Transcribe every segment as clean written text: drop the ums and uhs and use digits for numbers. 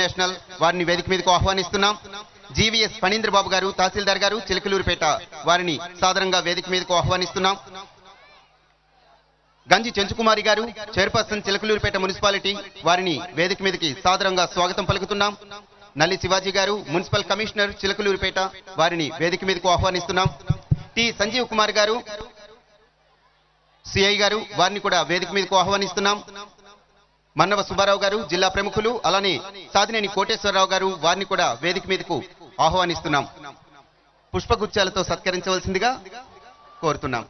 International వారిని వేదిక మీదకు ఆహ్వానిస్తున్నాం. జీవీఎస్ ఫణీంద్ర బాబు గారు తహసీల్దార్ గారు చిలకలూరుపేట వారిని సాదరంగా వేదిక మీదకు ఆహ్వానిస్తున్నాం. గంజి చెంచుకుమారి గారు చైర్పర్సన్ చిలకలూరుపేట మున్సిపాలిటీ వారిని వేదిక మీదకి సాదరంగా స్వాగతం పలుకుతున్నాం. నల్లి శివాజీ గారు మున్సిపల్ కమిషనర్ చిలకలూరుపేట వారిని వేదిక మీదకు ఆహ్వానిస్తున్నాం. టి సంజీవ్ కుమార్ గారు సిఐ గారు వారిని కూడా వేదిక మీదకు ఆహ్వానిస్తున్నాం. మన్నవ సుబ్బారావు గారు జిల్లా ప్రముఖులు, అలానే సాదినేని కోటేశ్వరరావు గారు వారిని కూడా వేదిక మీదకు ఆహ్వానిస్తున్నాం. పుష్పగుచ్చాలతో సత్కరించవలసిందిగా కోరుతున్నాం.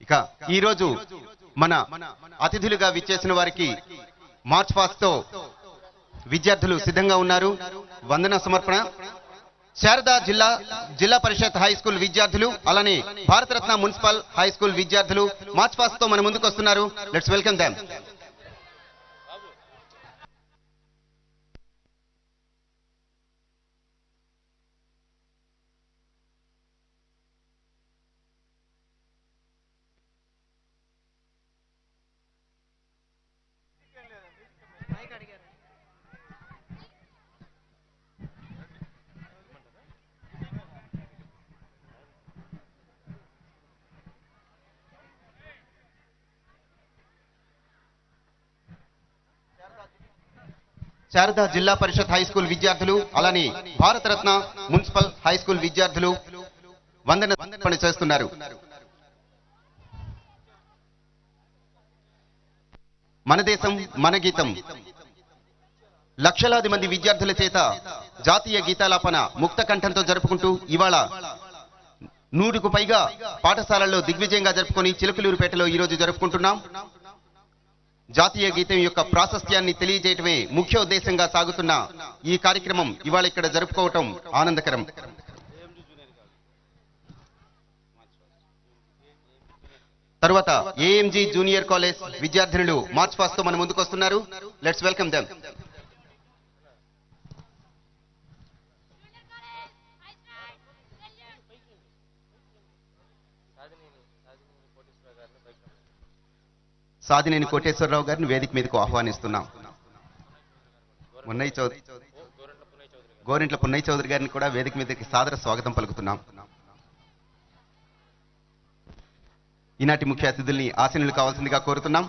ఇక ఈరోజు మన అతిథులుగా విచ్చేసిన వారికి మార్చ్ పాస్ట్ తో విద్యార్థులు సిద్ధంగా ఉన్నారు. వందన సమర్పణ శారదా జిల్లా పరిషత్ హై స్కూల్ విద్యార్థులు, అలానే భారతరత్న మున్సిపల్ హై స్కూల్ విద్యార్థులు మార్చ్ పాస్ట్ తో మన ముందుకు వస్తున్నారు. Let's welcome them. శారదా జిల్లా పరిషత్ హై స్కూల్ విద్యార్థులు, అలానే భారతరత్న మున్సిపల్ హై స్కూల్ విద్యార్థులు వందన చేస్తున్నారు. మన దేశం మన గీతం లక్షలాది మంది విద్యార్థుల చేత జాతీయ గీతాలాపన ముక్త కంఠంతో జరుపుకుంటూ ఇవాళ 100కు పైగా పాఠశాలల్లో దిగ్విజయంగా జరుపుకొని చిలకలూరుపేటలో ఈరోజు జరుపుకుంటున్నాం. జాతీయ గీతం యొక్క ప్రాశస్త్యాన్ని తెలియజేయటమే ముఖ్య ఉద్దేశంగా సాగుతున్న ఈ కార్యక్రమం ఇవాళ ఇక్కడ జరుపుకోవటం ఆనందకరం. తరువాత ఏఎంజీ జూనియర్ కాలేజ్ విద్యార్థినులు మార్చ్ పాస్ట్ తో మన ముందుకు వస్తున్నారు. Let's welcome them. Sadineni Koteswararao గారిని వేదిక మీదకు ఆహ్వానిస్తున్నాం. గోరింట్ల పున్నయ్య చౌదరి గారిని కూడా వేదిక మీదకి సాదర స్వాగతం పలుకుతున్నాం. ఈనాటి ముఖ్య అతిథుల్ని ఆశీనులు కావాల్సిందిగా కోరుతున్నాం.